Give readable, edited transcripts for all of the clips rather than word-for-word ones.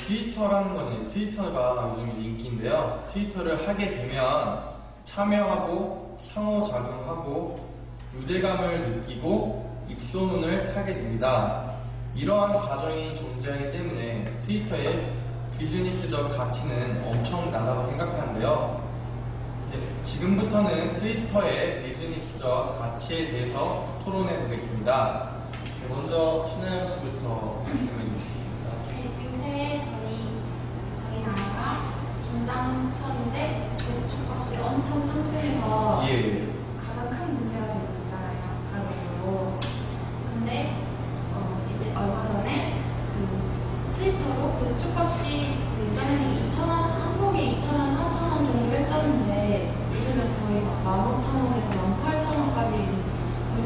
트위터라는 거는 트위터가 요즘 이제 인기인데요. 트위터를 하게 되면 참여하고 상호작용하고 유대감을 느끼고 입소문을 타게 됩니다. 이러한 과정이 존재하기 때문에 트위터의 비즈니스적 가치는 엄청나다고 생각하는데요. 지금부터는 트위터의 비즈니스적 가치에 대해서 토론해 보겠습니다. 먼저 신하영 씨부터 말씀해 주시겠습니다. 네, 요새 저희 나라가 김장철인데 배추값이 엄청 상승해서 가장 큰 문제가 되고 있잖아요. 가격으로. 근데 이제 얼마 전에 트위터로 배추값이 예전에는 2,000원, 한복에 2,000원, 3,000원 정도 했었는데 요즘은 거의 15,000원에서 18,000원까지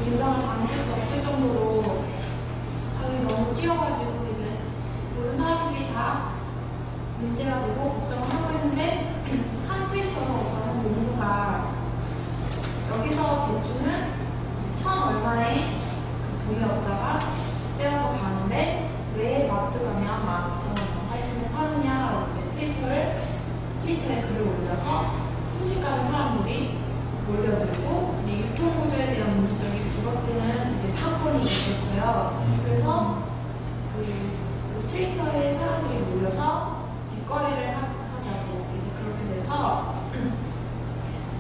김장을 다닐 수 없을 정도로 가격이 너무 뛰어가지고 이제 모든 사람들이 다 문제가 되고 걱정을 하고 있는데 한 트위터로 어떤 농부가 여기서 배추는 1,000 얼마에 도매업자가 떼어서 가는데 왜 마트 가면 12,000원, 18,000원 파느냐라고 이제 트위터에 글을 올려서 순식간에 사람들이 몰려들고 유통구조에 대한 문제점이 부각되는 이제 사건이 있었어요. 그래서 트위터에 사람들이 몰려서 직거래를 하자고 이제 그렇게 돼서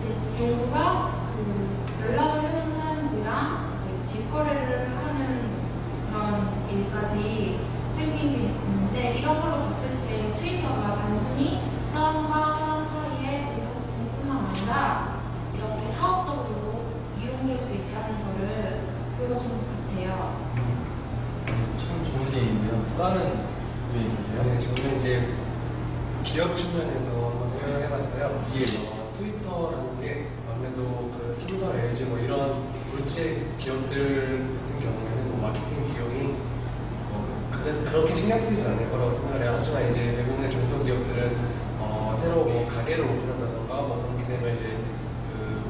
이제 농부가 연락을 해온 사람들이랑 이제 직거래를 하는 그런 일까지 생긴 게 있는데 이런 걸로 봤을 때 트위터가 단순히 사람과 사람 사이의 대소통뿐만 아니라 이렇게 사업적으로 이용될 수 있다는 거를 보여준 것 같아요. 참 좋은 게임인데요. 다른 게 있으세요? 네, 저는 이제 기업 측면에서 한번 생각해봤어요. 트위터라는 게 아무래도 삼성, LG 이런 물질 기업들 같은 경우에는 마케팅 비용이 그렇게 신경 쓰이지 않을 거라고 생각을 해요. 하지만 이제 대부분의 중소기업들은 새로 가게를 오픈한다던가 그렇게 되면 이제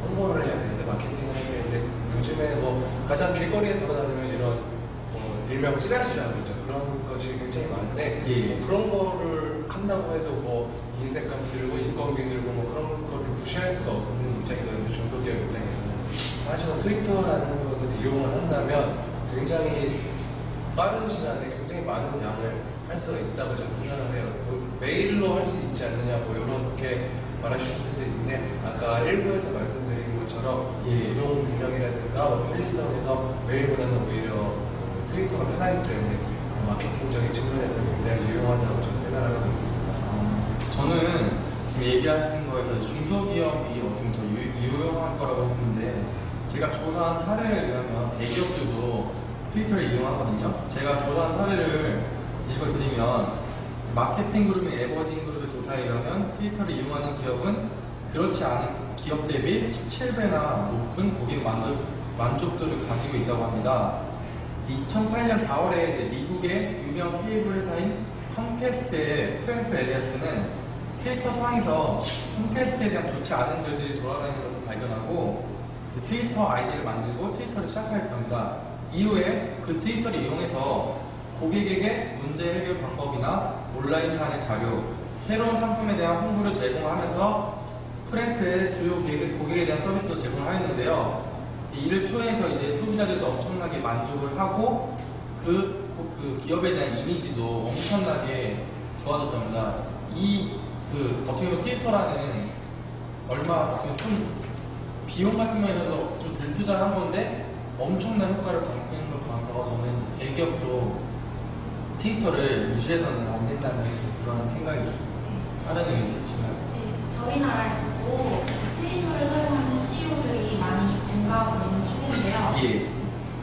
홍보를 해야 되는데 마케팅을 해야 되는데 요즘에 가장 길거리에 돌아다니면 이런 일명 찌라시라고 그러죠. 그런 것이 굉장히 많은데 그런 거를 한다고 해도 인색감 들고 인건비 들고 그런 거를 무시할 수가 없는 입장이거든요. 중소기업 입장에서는. 하지만 트위터라는 것을 이용을 한다면 굉장히 빠른 시간에 굉장히 많은 양을 할 수가 있다고 저는 생각을 해요. 메일로 할 수 있지 않느냐 이렇게 말하실 수도 있는데 아까 일부에서 말씀드린 것처럼 이동 능력이라든가 편리성에서 메일보다는 오히려 트위터가 편하기 때문에 마케팅적인 측면에서 굉장히 유용하다고 저는 생각을 하고 있습니다. 저는 지금 얘기하시는 거에서 중소기업이 어떻게 더 유용한 거라고 했는데 제가 조사한 사례에 의하면 대기업들도 트위터를 이용하거든요. 제가 조사한 사례를 읽어드리면 마케팅 그룹인 에버딘 그룹의 조사에 의하면 트위터를 이용하는 기업은 그렇지 않은 기업 대비 17배나 높은 고객 만족도를 가지고 있다고 합니다. 2008년 4월에 이제 미국의 유명 케이블 회사인 컴캐스트의 프랭크 엘리어스는 트위터 상에서 컴캐스트에 대한 좋지 않은 글들이 돌아다니는 것을 발견하고 트위터 아이디를 만들고 트위터를 시작하였답니다. 이후에 그 트위터를 이용해서 고객에게 문제 해결 방법이나 온라인상의 자료, 새로운 상품에 대한 홍보를 제공하면서 프랭크의 주요 고객에 대한 서비스도 제공하였는데요. 이를 통해서 이제 소비자들도 엄청나게 만족을 하고 그 기업에 대한 이미지도 엄청나게 좋아졌답니다. 어떻게 보면 트위터라는 어떻게 좀 비용 같은 면에서도 좀 덜 투자한 건데 엄청난 효과를 받는 걸 봐서 저는 대기업도 트위터를 무시해서는 안 된다는 그런 생각이 있습니다. 다른 의견 있으신가요? 네, 저희 나라에서도 트위터를 사용하는 CEO들이 많이 증가하고 있는 추세인데요.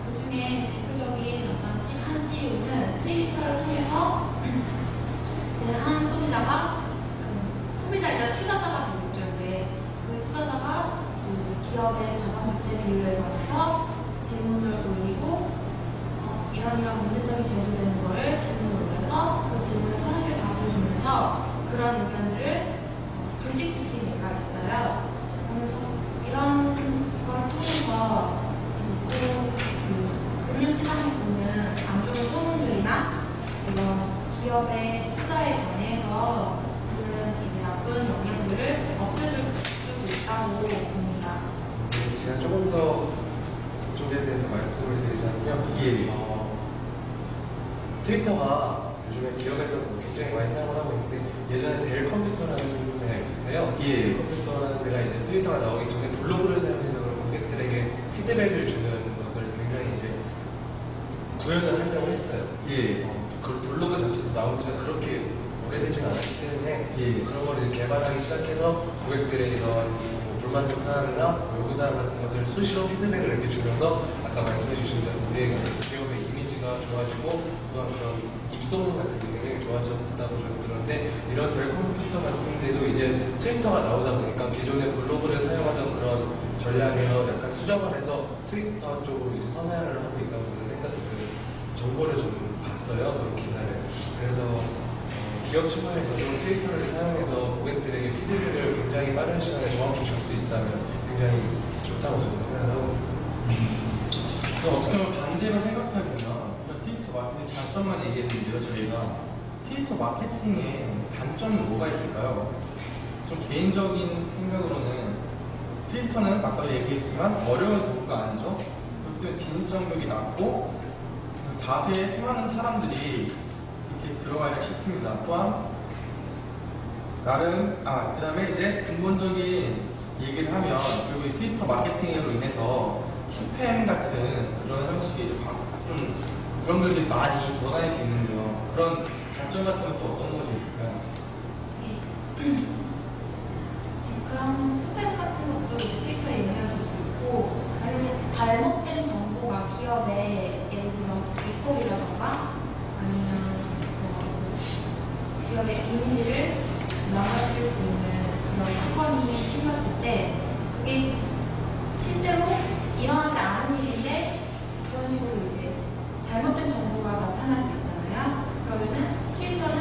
그 중에 대표적인 한 CEO는 트위터를 통해서 한 소비자가 일단 투자자가 되겠죠. 이제 그 투자자가 기업의 자산 부채 비율에 관해서 질문을 올리고 이런 문제점이 대두되는 거를 질문을 올려서 그 질문에 성실히 답해주면서 그런 의견들을 불식시킨 예가 있어요. 그래서 이런 걸 통해서 또 금융시장에 보는 안 좋은 소문들이나 이런 기업 기업의 투자에 관해서 그런 이제 나쁜 영향들을 없애줄 수 있다고 봅니다. 제가 조금 더 쪽에 대해서 말씀을 드리자면요. 예. 트위터가 요즘에 기업에서 굉장히 많이 사용을 하고 있는데 예전에 델 컴퓨터라는 데가 있었어요. 예. 델 컴퓨터라는 데가 이제 트위터가 나오기 전에 블로그를 사용해서 고객들에게 피드백을 주는 것을 굉장히 이제 구현을 하려고 했어요. 예. 그 블로그 자체도 나온 지가 그렇게 오래되지 않았기 때문에 예. 그런 걸 이제 개발하기 시작해서 고객들의 이런 불만족 사항이나 요구사항 같은 것을 수시로 피드백을 이렇게 주면서 아까 말씀해 주신 대로 우리의 기업의 이미지가 좋아지고 또한 그런 입소문 같은 게 굉장히 좋아졌다고 저는 들었는데 이런 델 컴퓨터 같은 데도 이제 트위터가 나오다 보니까 기존의 블로그를 사용하던 그런 전략에서 약간 수정을 해서 트위터 쪽으로 이제 선회를 하고 있다고 저는 정보를 좀 봤어요, 그 기사를. 그래서 기업 측면에서도 트위터를 사용해서 고객들에게 피드백을 굉장히 빠른 시간에 정확히 줄 수 있다면 굉장히 좋다고 저는 생각하고. 어떻게 보면 반대로 생각해보면 이런 트위터 마케팅 장점만 얘기했는데요. 저희가 트위터 마케팅의 단점은 뭐가 있을까요? 좀 개인적인 생각으로는 트위터는 아까도 얘기했지만 어려운 도구가 아니죠. 그리고 또 진입장벽이 낮고 다수의 수많은 사람들이 이렇게 들어가야 싶습니다. 또한 나름 그 다음에 이제 근본적인 얘기를 하면 그리고 이 트위터 마케팅으로 인해서 스팸 같은 그런 형식의 좀 그런 것들이 많이 돌아다닐 수 있는데요. 그런 단점 같은 건 또 어떤 것이 있을까요? 그런 스팸 같은 것도 트위터에 영향을 줄 수 있고 아니면 잘못된 정보가 기업에 예를 들어 리콜이라던가 아니면 기업의 이미지를 망가뜨릴 수 있는 그런 사건이 생겼을 때 그게 실제로 일어나지 않은 일인데 그런 식으로 이제 잘못된 정보가 나타날 수 있잖아요. 그러면은 트위터는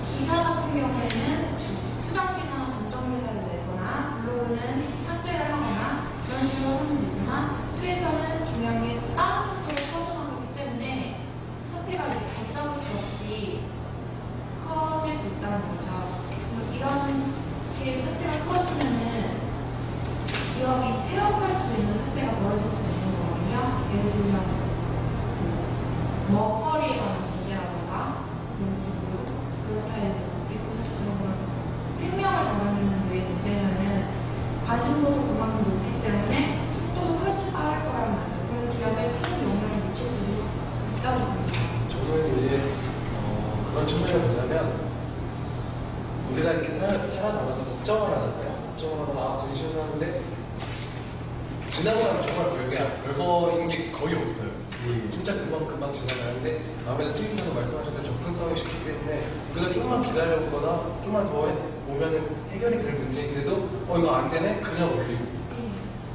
기사 같은 경우에는 수정 기사나 정정 기사를 내거나 블로그는 삭제를 하거나 그런 식으로 하면 되지만 트위터는 중요한 게 빠른 속도로 퍼져나가기 때문에 사태가 이제 걷잡을 수 없이 커질 수 있다는 거죠. 이렇게 사태가 커지면은 기업이 폐업할 수 있는 사태가 벌어질 수 있는 거거든요. 예를 들면 먹거리에 관한 문제라던가 이런 식으로 그렇다 그리고 생명을 다루는 데 문제면은 관심도도 그만큼 높기 때문에 속도도 훨씬 빠를 거란 말이죠. 그래서 기업에 큰 영향을 미칠 수 있다고 봅니다. 저는 이제 그런 측면을 보자면 우리가 이렇게 살아가면서 걱정을 하잖아요. 걱정을 하고 근심을 하는데 지나고 나면 정말 별거인 게 거의 없어요. 진짜 금방 지나가는데 아무래도 트위터도 말씀하신 대로 접근성이 쉽기 때문에 우리가 조금만 기다려보거나 조금만 더 보면은 해결이 될 문제인데도 이거 안 되네? 그냥 올리고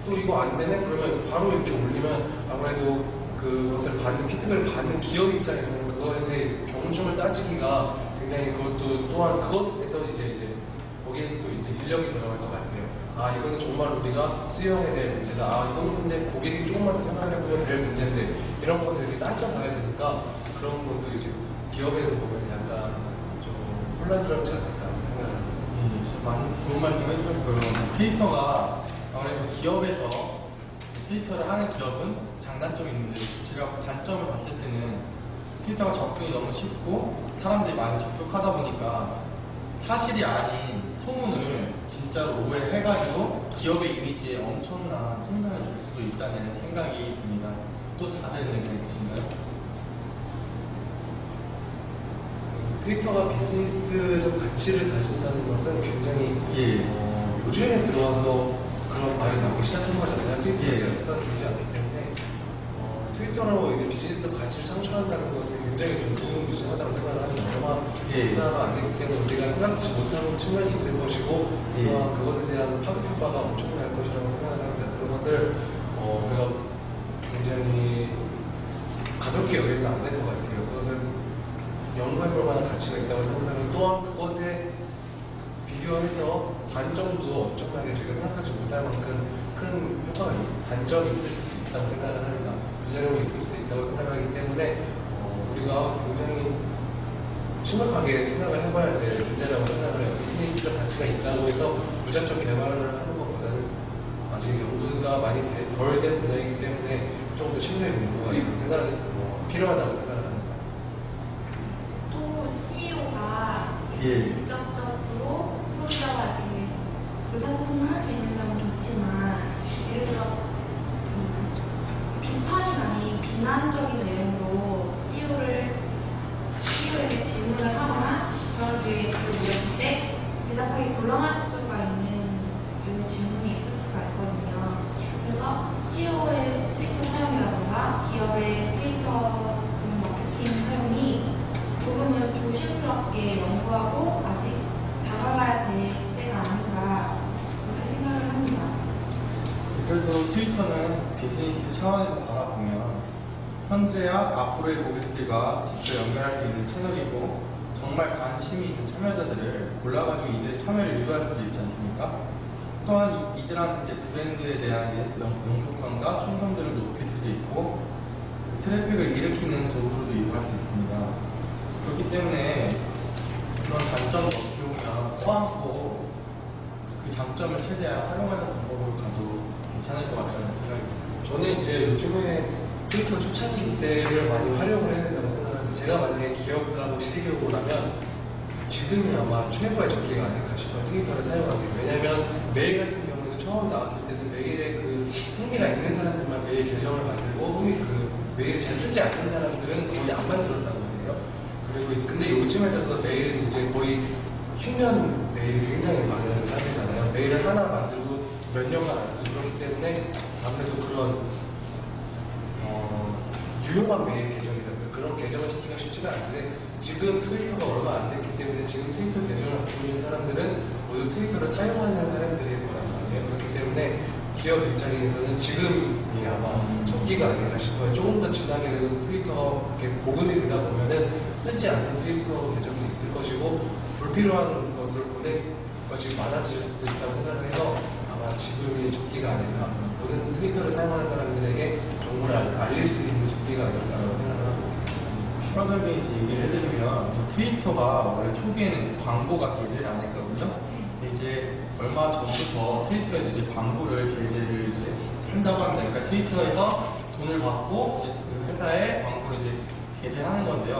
또 이거 안 되네? 그러면 바로 이렇게 올리면 아무래도 그것을 받는 피드백을 받는 기업 입장에서는 그거에 대해 경중을 따지기가 굉장히 그것도 또한 그것에서 이제 거기에서도 이제 인력이 들어갈 것 같아요. 이거는 정말 우리가 수용해야 될 문제다. 이거는 근데 고객이 조금만 더 생각해보면 될 문제인데 이런 것을 이렇게 따져봐야 되니까 그런 것도 이제 기업에서 보면 약간 좀 혼란스럽지 않을까 생각합니다. 많은 좋은 말씀 해주셨고요. 트위터가 아무래도 기업에서 트위터를 하는 기업은 장단점이 있는데 제가 단점을 봤을 때는 트위터가 접근이 너무 쉽고 사람들이 많이 접속하다 보니까 사실이 아닌 소문을 진짜로 오해해가지고 기업의 이미지에 엄청난 혼란을 줄 수도 있다는 생각이 듭니다. 또 다른 의견 있으신가요? 트위터가 비즈니스적 가치를 가진다는 것은 굉장히 요즘에 들어와서 그런 말이 나오기 시작한 거잖아요. 트위터 자체가 되지 않기 때문에 트위터로 비즈니스적 가치를 창출한다는 것은 굉장히 좀 무궁무진하다고 생각을 하는데 아마 비슷하가 안 되기 때문에 우리가 생각지 못하는 측면이 있을 것이고 또한 그것에 대한 파급 효과가 엄청날 것이라고 생각을 합니다. 그것을 우리가 굉장히 가볍게 여기서는 안 될 것 같아요. 그것을 연구해볼 만한 가치가 있다고 생각하면 또한 그것에 비교해서 단점도 엄청나게 저희가 생각하지 못할 만큼 큰 효과가 단점이 있을 수도 있다고 생각을 합니다. 부작용이 있을 수 있다고 생각하기 때문에 우리가 굉장히 심각하게 생각을 해봐야 될 문제라고 생각을 해요. 비즈니스적 가치가 있다고 해서 무작정 개발을 하는 것보다는 아직 연구가 많이 덜 된 분야이기 때문에 좀 더 심도 있는 연구가 필요하다고 생각을 합니다. 또 CEO가 예. 직접적으로 후보자와 이렇게 의사소통을 할 수 있는 점은 좋지만 예를 들어 비판이 아닌 비난적인 내용으로 CEO에게 질문을 하거나 그런 뒤에 그걸 물었을 때 대답하기 곤란할 수가 있는 이 질문이 있을 수가 있거든요. 그래서 CEO의 트위터 사용이라든가 기업의 트위터 마케팅 사용이 조금은 조심스럽게 연구하고 아직 다가가야 될 때가 아닌가 그렇게 생각을 합니다. 그래서 트위터는 비즈니스 차원에서 바라보면 현재와 앞으로의 고객들과 직접 연결할 수 있는 채널이고 정말 관심이 있는 참여자들을 골라가지고 이들의 참여를 유도할 수도 있지 않습니까? 또한 이들한테 이제 브랜드에 대한 영속성과 충성도를 높일 수도 있고 트래픽을 일으키는 도구로도 이용할 수 있습니다. 그렇기 때문에 그런 단점을 어떻게 보면 꿔안고 그 장점을 최대한 활용하는 방법으로 가도 괜찮을 것 같다는 생각이 듭니다. 저는 이제 요즘에 트위터 초창기 때를 많이 활용을 해야 된다고 생각하는데 제가 만약에 기업가고 CEO라면 지금이 아마 최고의 전기가 아닐까 싶어요. 트위터를 사용하기. 왜냐면 메일 같은 경우는 처음 나왔을 때는 메일에 그 흥미가 있는 사람들만 메일 계정을 만들고 메일 잘 쓰지 않는 사람들은 거의 안 만들었다고 해요. 그리고 근데 요즘에 들어서 메일은 이제 거의 휴면 메일이 굉장히 많은 상태잖아요. 메일을 하나 만들고 몇 년간 안 쓰고 그렇기 때문에 아무래도 그런 유용한 메일 계정이라든가 그런 계정을 찾기가 쉽지가 않은데 지금 트위터가 얼마 안 됐기 때문에 지금 트위터 계정을 갖고 있는 사람들은 모두 트위터를 사용하는 사람들일 거란 말이에요. 그렇기 때문에 기업 입장에서는 지금이 아마 적기가 아닌가 싶어요. 조금 더 지나게 되고 트위터 이렇게 보급이 되다 보면은 쓰지 않는 트위터 계정도 있을 것이고 불필요한 것을 보낼 것이 많아질 수도 있다고 생각을 해서 아마 지금이 적기가 아닌가. 모든 트위터를 사용하는 사람들에게 정보를 알릴 수 있는 적기가 아닌가라고 생각을 하고 있습니다. 추가적인 얘기를 해드리면 트위터가 원래 초기에는 이제 광고가 게재를 안 했거든요. 이제 얼마 전부터 트위터에도 이제 광고를 게재를 이제 한다고 합니다. 그러니까 트위터에서 돈을 받고 이제 그 회사에 광고를 이제 게재하는 건데요.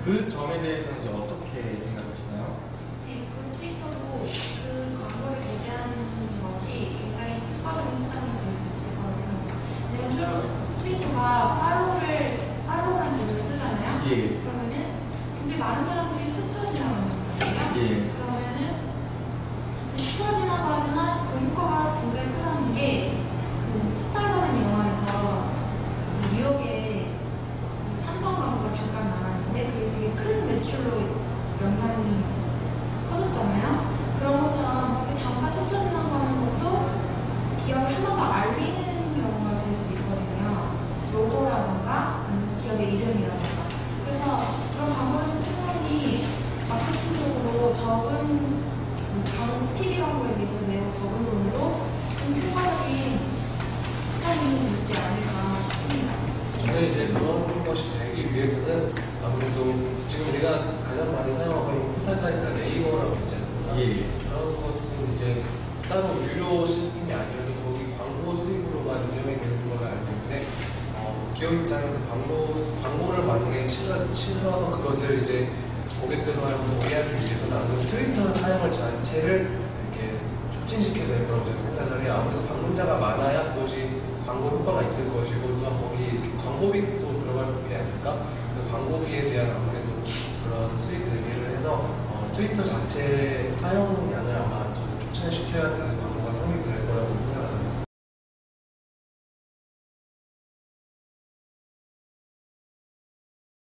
그 점에 대해서는 이제 어떻게 생각하시나요? 네, 그 트위터도 그 광고를 게재하는 것이 굉장히 효과적인 수단이 될 수 있을 거예요. 왜냐면 트위터가 팔로우라는 글을 쓰잖아요. 예. 그러면은 굉장히 많은 사람들이 스쳐 지나가는 거예요. 예. 그러면은 스쳐 지나가지만 그 효과가 굉장히 크다는 게그 스파이더맨 영화에서 그 뉴욕에 그 삼성 광고가 잠깐 나왔는데 그게 되게 큰 매출로 연관이 커졌잖아요. 그런 것처럼 잠깐 스쳐 지나가는 것도 기업을 한 번 더 알리는 경우가 될 수 있거든요. 로고라던가 기업의 이름이라던가. 그래서 그런 광고는 충분히 마케팅적으로 TV 광고에 비해서 매우 적은 돈으로 좀 효과적인 수단이 있지 않을까 싶습니다. 저는 이제 그런 것이 되기 위해서는 아무래도 지금 우리가 가장 많이 사용하고 있는 포털 사이트가 네이버라고 있지 않습니까? 예. 그런 것은 이제 따로 유료 시스템이 아니라도 거기 광고 수익으로만 운영이 되는 걸로 알고 있는데 기업 입장에서 광고를 만약에 실어서 그것을 이제 고객들과 공개하기 위해서는 아무래도 트위터 사용을 자체를 이렇게 촉진시켜야 될 거라고 저는 생각을 해요. 아무래도 방문자가 많아야 그것이 광고 효과가 있을 것이고 또 거기 광고비도 들어갈 부분이 아닐까? 그 광고비에 대한 아무래도 그런 수익 대비를 해서 트위터 자체 사용량을 아마 저는 촉진시켜야 되는 방법